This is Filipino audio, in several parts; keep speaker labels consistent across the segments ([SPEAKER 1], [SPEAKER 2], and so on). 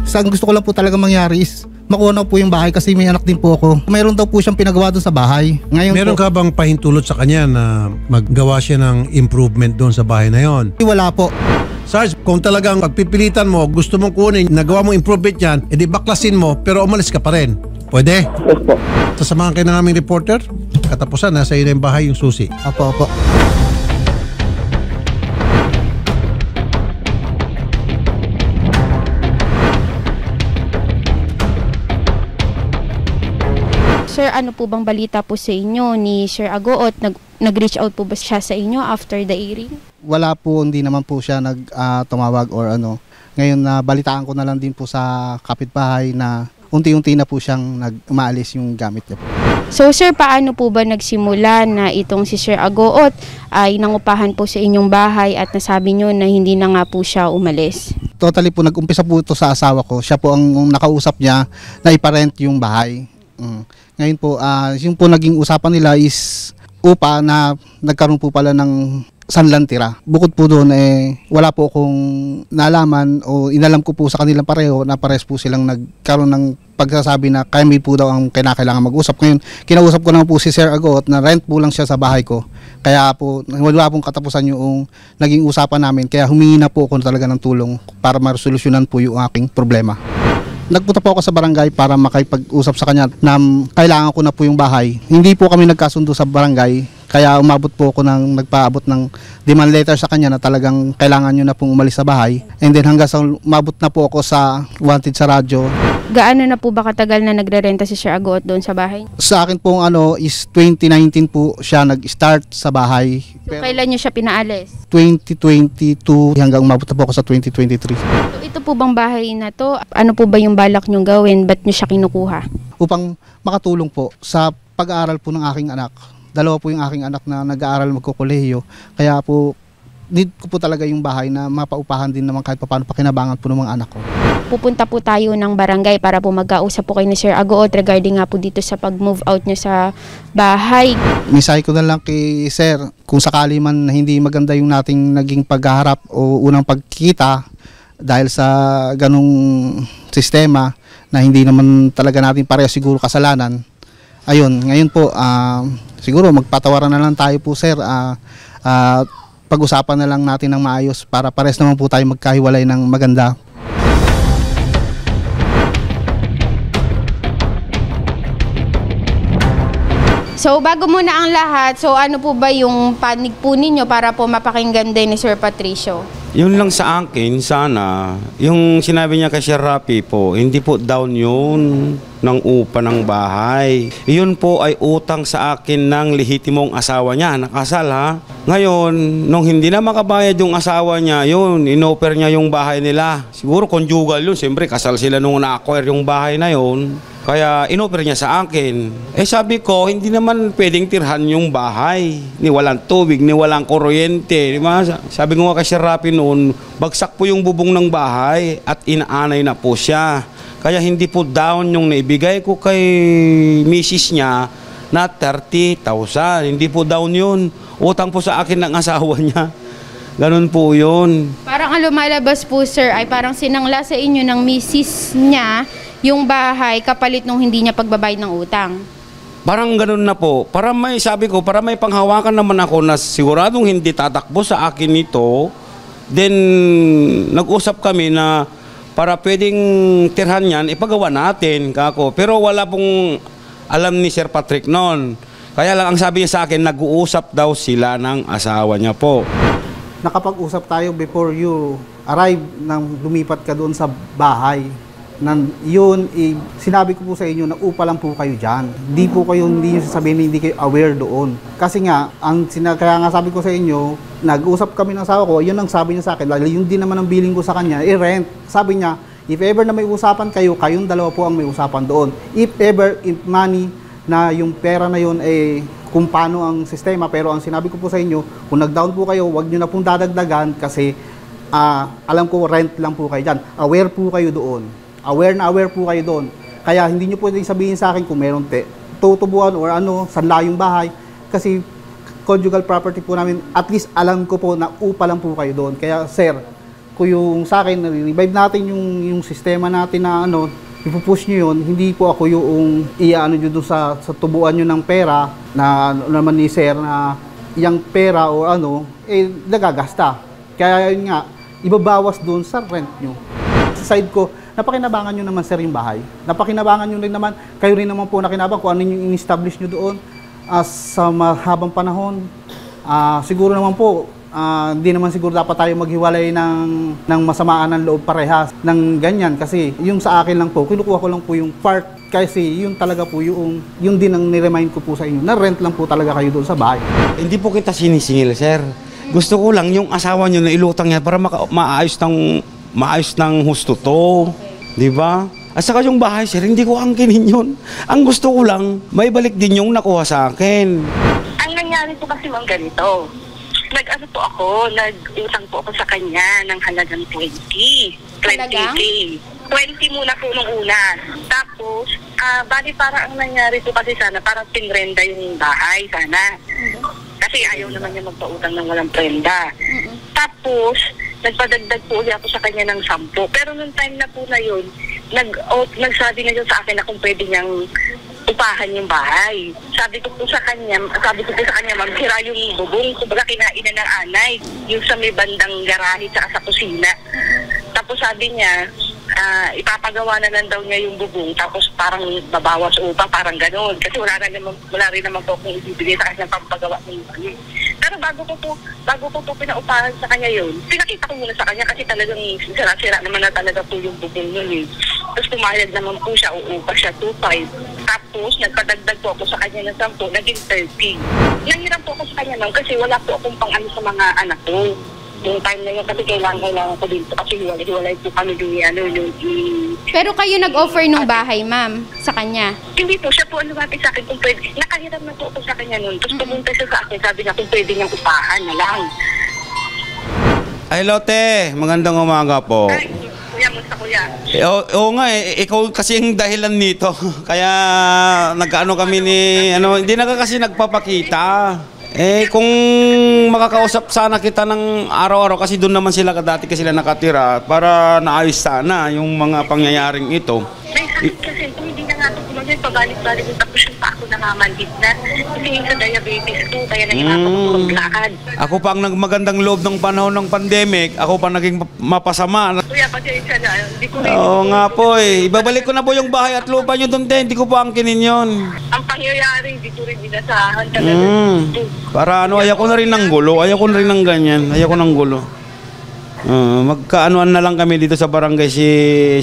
[SPEAKER 1] Ang gusto ko lang po talaga mangyari is makuha na po yung bahay kasi may anak din po ako. Mayroon daw po siyang pinagawa doon sa bahay. Ngayon
[SPEAKER 2] Meron
[SPEAKER 1] po,
[SPEAKER 2] ka bang pahintulot sa kanya na maggawa siya ng improvement doon sa bahay na yon?
[SPEAKER 1] wala po.
[SPEAKER 2] Sarge, kung talagang pagpipilitan mo, gusto mong kunin, nagawa mo improvement yan, edi baklasin mo pero umalis ka pa rin. Pwede?
[SPEAKER 3] Yes po.
[SPEAKER 2] Sasamahan kayo ng aming reporter. Katapusan, nasa iyo na yung bahay, yung susi.
[SPEAKER 1] Opo.
[SPEAKER 4] Sir, ano po bang balita po sa inyo ni Sir Agoot? Nag-reach out po ba siya sa inyo after the airing?
[SPEAKER 1] Wala po, hindi naman po siya tumawag or ano. Ngayon balitaan ko na lang din po sa kapitbahay na unti-unti na po siyang umaalis yung gamit niya po.
[SPEAKER 4] So sir, paano po ba nagsimula na itong si Sir Agoot ay nangupahan po sa inyong bahay at nasabi nyo na hindi na nga po siya umalis?
[SPEAKER 1] Totally po, nag-umpisa po ito sa asawa ko. Siya po ang nakausap niya na iparent yung bahay. Ngayon po, yung po naging usapan nila is upa na nagkaroon po pala ng sanlan tira. Bukod po doon, wala po akong nalaman o inalam ko po sa kanilang pareho na pares po silang nagkaroon ng pagsasabi na kami po daw ang kailangan mag-usap. Ngayon, kinausap ko naman po si Sir Agoot na rent po lang siya sa bahay ko. Kaya po, wala pong katapusan yung naging usapan namin. Kaya humingi na po ako talaga ng tulong para maresolusyonan po yung aking problema. Nagpunta po ako sa barangay para makipag-usap sa kanya na kailangan ko na po yung bahay. Hindi po kami nagkasundo sa barangay, kaya umabot po ako nagpaabot ng demand letter sa kanya na talagang kailangan nyo na pong umalis sa bahay. And then hanggang sa umabot na po ako sa wanted sa radyo.
[SPEAKER 4] Gaano na po ba katagal na nagre-renta si Sir Agoot doon sa bahay?
[SPEAKER 1] Sa akin pong is 2019 po siya nag-start sa bahay.
[SPEAKER 4] So, kailan nyo siya pinaalis?
[SPEAKER 1] 2022 hanggang umabot na po ako sa 2023.
[SPEAKER 4] So, ito po bang bahay na to? Ano po ba yung balak nyong gawin? Ba't nyo siya kinukuha?
[SPEAKER 1] Upang makatulong po sa pag-aaral po ng aking anak. Dalawa po yung aking anak na nag-aaral magkukolehiyo. Kaya po, need ko po talaga yung bahay na mapaupahan din naman kahit paano pakinabangan po ng mga anak ko.
[SPEAKER 4] Pupunta po tayo ng barangay para po mag-kausap po kayo ni Sir Agoot regarding nga po dito sa pag-move out nyo sa bahay.
[SPEAKER 1] Misay ko na lang kay Sir, kung sakali man na hindi maganda yung nating naging paghaharap o unang pagkita dahil sa ganong sistema na hindi naman talaga natin pareho siguro kasalanan. Ayun, ngayon po, siguro magpatawaran na lang tayo po Sir. Pag-usapan na lang natin ng maayos para pares naman po tayo magkahiwalay ng maganda.
[SPEAKER 4] So, bago muna ang lahat, so ano po ba yung panig po ninyo para po mapakinggan din ni Sir Patricio?
[SPEAKER 5] Yun lang sa akin, sana, yung sinabi niya kay Sir Rapi po, hindi po down yun ng upa ng bahay. Yun po ay utang sa akin ng lehitimong asawa niya, nakasal ha. Ngayon, nung hindi na makabayad yung asawa niya, yun, inoffer niya yung bahay nila. Siguro conjugal yun, siyempre kasal sila nung na-acquire yung bahay na yun. Kaya inoffer niya sa akin. Sabi ko, hindi naman pwedeng tirhan yung bahay. Ni walang tubig, ni walang kuryente. Diba? Sabi ko nga kay Sir Rapi noon, bagsak po yung bubong ng bahay at inaanay na po siya. Kaya hindi po down yung naibigay ko kay misis niya na 30,000. Hindi po down yun. Utang po sa akin ng asawa niya. Ganun po yun.
[SPEAKER 4] Parang ang lumalabas po Sir ay parang sinangla sa inyo ng misis niya yung bahay kapalit nung hindi niya pagbabayad ng utang.
[SPEAKER 5] Parang ganun na po. Para may, sabi ko, para may panghawakan naman ako na siguradong hindi tatakbo sa akin ito, then nag-usap kami na para pwedeng tirhan yan, ipagawa natin, kako. Pero wala pong alam ni Sir Patrick noon. Kaya lang ang sabi niya sa akin, nag-uusap daw sila ng asawa niya po.
[SPEAKER 1] Nakapag-usap tayo before you arrive nang lumipat ka doon sa bahay. Sinabi ko po sa inyo na upa lang po kayo dyan. Hindi nyo sasabihin hindi kayo aware doon. Kasi nga, kaya nga sabi ko sa inyo, nag-usap kami ng asawa ko, yun ang sabi niya sa akin, yun din naman ang billing ko sa kanya, rent. Sabi niya, if ever na may usapan kayo, kayong dalawa po ang may usapan doon. If ever, if money na yung pera na yun, kung paano ang sistema, pero ang sinabi ko po sa inyo, kung nag-down po kayo, wag nyo na pong dadagdagan kasi alam ko rent lang po kayo dyan. Aware po kayo doon. Aware po kayo doon. Kaya hindi nyo pwedeng sabihin sa akin kung meron tutubuan or sanla yung bahay. Kasi conjugal property po namin, at least alam ko po na upa lang po kayo doon. Kaya sir, ko yung sa akin, revive natin yung sistema natin na ano, ipupush nyo yun, hindi po ako yung iaano nyo doon sa tubuan nyo ng pera na naman ni sir na yung pera o ano, nagagasta. Kaya yun nga, ibabawas doon sa rent nyo. Sa side ko, napakinabangan nyo naman sir yung bahay. Napakinabangan nyo rin naman, kayo rin naman po nakinabang kung ano yung in-establish nyo doon sa mahabang panahon. Siguro naman po, hindi naman siguro dapat tayo maghiwalay ng masamaan ng loob parehas ng ganyan kasi yung sa akin lang po, kinukuha ko lang po yung part kasi yun talaga po yung din ang niremind ko po sa inyo na rent lang po talaga kayo doon sa bahay.
[SPEAKER 5] Hindi po kita sinisingil, sir. Gusto ko lang yung asawa nyo na ilutang yan para maayos ng husto to. Di ba? At saka yung bahay, sir, hindi ko angkinin yun. Ang gusto ko lang, may balik din yung nakuha sa akin.
[SPEAKER 3] Ang nangyari po kasi mang ganito. Nag-ano po ako, nag-utang po ako sa kanya ng halagang 20. 20K. 20 muna po nung una. Tapos, bali para ang nangyari po kasi sana, parang pinrenda yung bahay sana. Kasi ayaw naman niya magpautang ng walang prenda. Tapos, nagpadagdag po ulit ako sa kanya ng 10. Pero nung time na po na yun, nagsabi na yun sa akin na kung pwede niyang upahan yung bahay. Sabi ko po sa kanya, ma'am, sira yung bubong, kumbaga kinain na ng anay, yung sa may bandang garahe sa kusina. Tapos sabi niya, ipapagawa na lang daw niya yung bubong, tapos parang babawas upa, parang gano'n. Kasi wala rin naman po kung ibibigay sa kanya pampagawa ng bubong. Pero bago ko po pinaupahan sa kanya yun, pinakita ko muna sa kanya kasi talagang sira-sira naman na talaga po yung bubong nun eh. Tapos pumayag naman po siya, uupa siya 2.5. Tapos nagpadagdag po ako sa kanya ng 10, naging 30. Nangiram po ako sa kanya ma'am kasi wala po akong pang-ano sa mga anak ko. Yung time na yun kasi kailangan ko dito kasi hiwalay po kami yung
[SPEAKER 4] Pero kayo nag-offer ng bahay, ma'am, sa kanya?
[SPEAKER 3] Hindi po, siya po ang lumapit sa akin kung pwede. Nakahiram na po ako sa kanya noon. Tapos pumunta siya sa akin, sabi niya kung pwede niyang upahan na lang.
[SPEAKER 5] Ay, Lote, magandang umaga po.
[SPEAKER 3] Ay, kuya, musta kuya?
[SPEAKER 5] Oo nga ikaw kasi yung dahilan nito. Kaya nagkaano kami hindi na kasi nagpapakita. Kung makakausap sana kita ng araw-araw kasi doon naman sila dati kasi sila nakatira para naayos sana yung mga pangyayaring ito.
[SPEAKER 3] May sakit kasi kung hindi na nga ito kumagay, pabalik-balik yung tapos yung pa ako namamanhid na. Kasi yung sa diabetes ko, kaya nahirapan ako maglakad.
[SPEAKER 5] Ako pa ang nagmagandang loob ng panahon ng pandemic, ako pa naging mapasama.
[SPEAKER 3] Kuya, pasensya na. Hindi ko rin.
[SPEAKER 5] Oo nga po ibabalik ko na po yung bahay at lupa nyo doon din, hindi ko po angkinin yun.
[SPEAKER 3] Ang pangyayari, hindi ko rin inasahan talaga.
[SPEAKER 5] Para ayaw ko na rin ng gulo, ayaw ko na rin ng ganyan, ayaw ko ng gulo. Magkaanuan na lang kami dito sa barangay si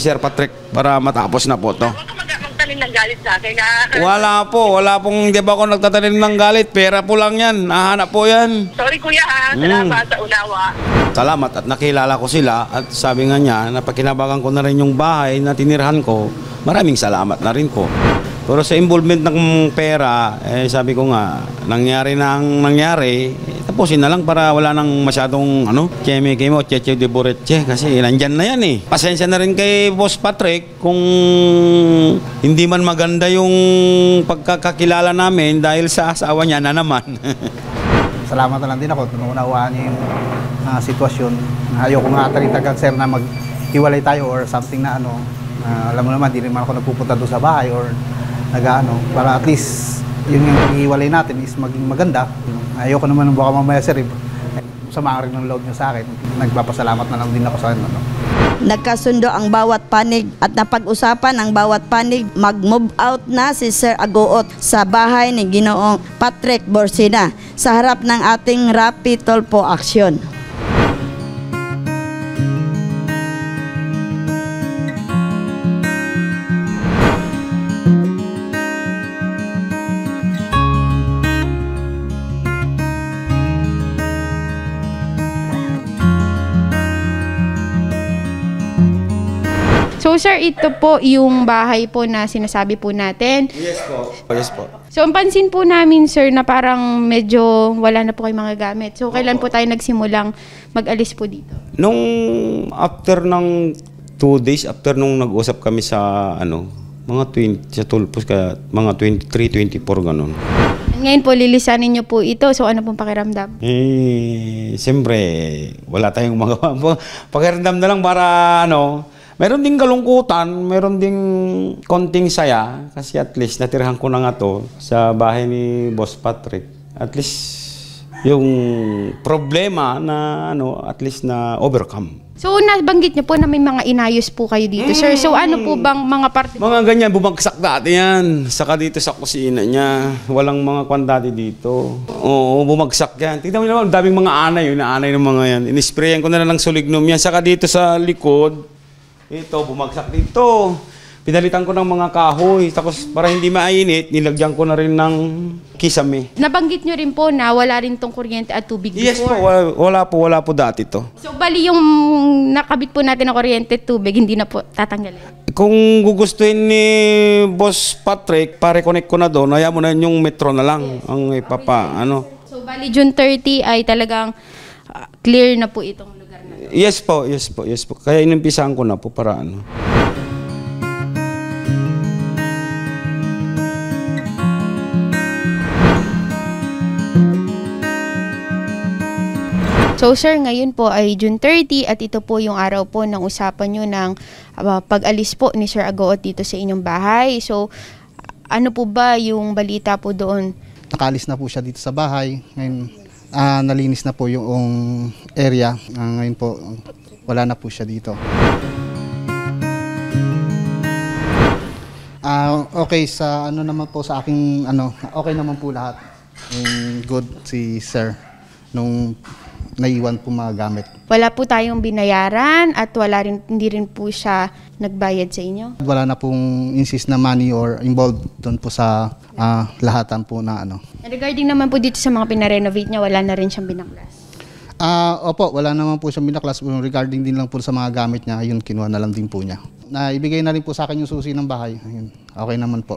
[SPEAKER 5] Sir Patrick para matapos na po to.
[SPEAKER 3] Huwag ka magtanim ng galit sa akin.
[SPEAKER 5] Wala pong, di ba ako nagtatanim ng galit, pera po lang yan, nahanap po yan.
[SPEAKER 3] Sorry kuya ha, salamat sa unawa.
[SPEAKER 5] Salamat at nakilala ko sila at sabi nga niya, napakinabangan ko na rin yung bahay na tinirhan ko, maraming salamat na rin po. Pero sa involvement ng pera, sabi ko nga, nangyari na ang nangyari, tapusin na lang para wala nang masyadong keme-keme o cheche de boreche kasi nandyan na yan eh. Pasensya na rin kay Boss Patrick kung hindi man maganda yung pagkakakilala namin dahil sa asawa niya na naman.
[SPEAKER 1] Salamat na lang din ako, tununawaan niyo yung sitwasyon. Ayoko nga taritagag sir na maghiwalay tayo or something na alam mo naman, di rin man ako nagpupunta doon sa bahay or para at least yung paghiwalay natin is maging maganda. Ayoko naman baka mamaya sir, sama rin ng loob niyo sa akin. Nagpapasalamat na lang din ako sa akin.
[SPEAKER 6] Nagkasundo ang bawat panig at napag-usapan ang bawat panig. Mag-move out na si Sir Agoot sa bahay ni Ginoong Patrick Borsina sa harap ng ating Rapid Tulfo Action.
[SPEAKER 4] So sir, ito po yung bahay po na sinasabi po natin.
[SPEAKER 5] Yes po. Yes po.
[SPEAKER 4] So ang pansin po namin sir na parang medyo wala na po kayong mga gamit. So kailan po tayo nagsimulang mag-alis po dito?
[SPEAKER 5] Nung after ng 2 days, after nung nag-usap kami sa mga 20, sa Tulfos, mga 23, 24 ganun.
[SPEAKER 4] Ngayon po, lilisanin niyo po ito. So, ano pong pakiramdam?
[SPEAKER 5] Siyempre, wala tayong magawa. Pakiramdam na lang para meron ding kalungkutan, meron ding konting saya. Kasi at least natirahan ko na nga to sa bahay ni Boss Patrick. At least yung problema na at least na overcome.
[SPEAKER 4] So, nabanggit niyo po na may mga inayos po kayo dito, sir. So, ano po bang mga parte?
[SPEAKER 5] Mga ganyan, bumagsak dati yan. Saka dito sa kusina niya. Walang mga kwan dati dito. Oo, bumagsak yan. Tignan mo naman, daming mga anay. Yung naanay ng mga yan. Inisprayan ko na lang ng sulignum yan. Saka dito sa likod, ito, bumagsak dito. Pinalitan ko ng mga kahoy. Tapos para hindi mainit, nilagyan ko na rin ng kisame.
[SPEAKER 4] Nabanggit nyo rin po na wala rin tong kuryente at tubig before.
[SPEAKER 5] Yes po, wala po dati to.
[SPEAKER 4] So, bali yung nakabit po natin ng kuryente at tubig, hindi na po tatanggalin.
[SPEAKER 5] Kung gugustuhin ni Boss Patrick, pare-connect ko na doon, ayaw mo na yung metro na lang ang ipapa,
[SPEAKER 4] So, bali June 30 ay talagang clear na po itong lugar na to.
[SPEAKER 5] Yes po. Kaya inimpisahan ko na po para
[SPEAKER 4] So sir, ngayon po ay June 30 at ito po yung araw po ng usapan nyo ng pag-alis po ni Sir Agoot dito sa inyong bahay. So ano po ba yung balita po doon?
[SPEAKER 1] Nakaalis na po siya dito sa bahay. Ngayon, nalinis na po yung area. Ngayon po, wala na po siya dito. Okay, sa naman po sa aking okay naman po lahat. Good si Sir nung naiwan po mga gamit.
[SPEAKER 4] Wala po tayong binayaran at hindi rin po siya nagbayad sa inyo?
[SPEAKER 1] Wala na pong insist na money or involved doon po sa lahatan po na
[SPEAKER 4] Regarding naman po dito sa mga pinarenovate niya, wala na rin siyang binaklas?
[SPEAKER 1] Opo, wala naman po siyang binaklas. Regarding din lang po sa mga gamit niya, yun, kinuha na lang din po niya. Ibigay na rin po sa akin yung susi ng bahay. Ayun, okay naman po.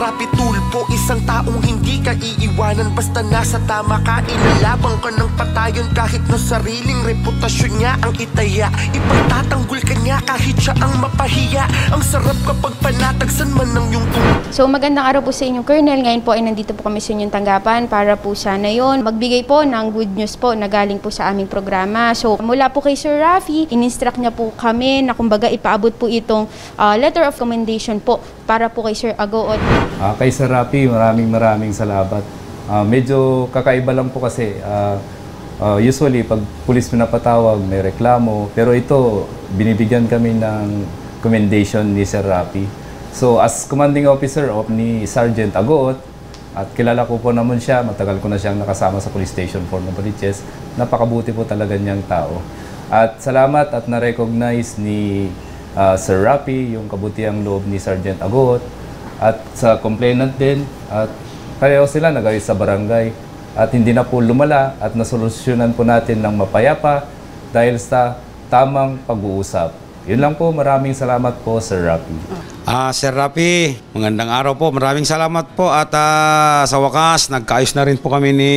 [SPEAKER 7] Rapi Tulpo, isang taong hindi ka iiwanan. Basta nasa tama ka, ilalabang ka ng patayon. Kahit na sariling reputasyon niya ang itaya, ipagtatanggol ka niya kahit siya ang mapahiya. Ang sarap kapag panatagsan man ng iyong
[SPEAKER 4] So magandang araw po sa inyong Colonel. Ngayon po ay nandito po kami sa inyong tanggapan para po sana yon magbigay po ng good news po na galing po sa aming programa. So mula po kay Sir Rafi, in-instruct niya po kami na kumbaga ipaabot po itong letter of commendation po para po kay Sir Agoot.
[SPEAKER 8] Kay Sir Rafi, maraming salamat. Medyo kakaiba lang po kasi usually pag pulis pinapatawag may reklamo, pero ito binibigyan kami ng commendation ni Sir Rafi. So as commanding officer ni Sergeant Agoot, at kilala ko po naman siya, matagal ko na siyang nakasama sa police station for Novaliches, napakabuti po talaga niyang tao. At salamat at na-recognize ni Sir Rafi yung kabutiang loob ni Sergeant Agoot at sa complainant din, at pareho sila nag-ayos sa barangay at hindi na po lumala at nasolusyonan po natin ng mapayapa dahil sa tamang pag-uusap. Yun lang po, maraming salamat po Sir Rafi.
[SPEAKER 5] Sir Rafi, magandang araw po. Maraming salamat po at sa wakas, nagkaayos na rin po kami ni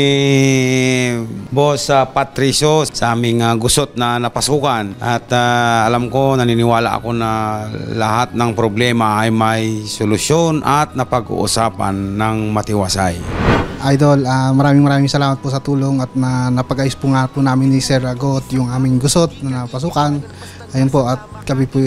[SPEAKER 5] Boss Patricio sa aming gusot na napasukan. At alam ko, naniniwala ako na lahat ng problema ay may solusyon at napag-uusapan ng matiwasay.
[SPEAKER 1] Idol, maraming salamat po sa tulong at napag-ayos po nga po namin ni Sir Agoot yung aming gusot na napasukan. Ayun po, at kami po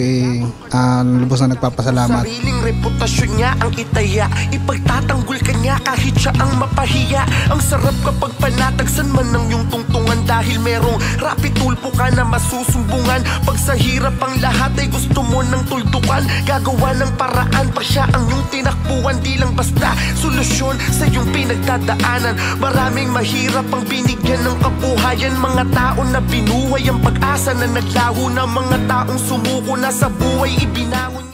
[SPEAKER 1] lubos na nagpapasalamat.
[SPEAKER 7] Sariling reputasyon niya ang itaya, ipagtatanggol ka niya kahit siya ang mapahiya. Ang sarap kapag panatagsan man ng iyong tungtungan dahil merong Rapi Tulpo ka na masusumbungan. Pag sa hirap ang lahat ay gusto mo ng tuldukan, gagawa ng paraan pa siya ang iyong tinakbuhan. Di lang basta solusyon sa iyong pinagdadaanan. Maraming mahirap ang binigyan ng kabuhayan, mga tao na binuhay ang pag-asa na naglaho na mga taong sumuko na sa buhay ibinangon.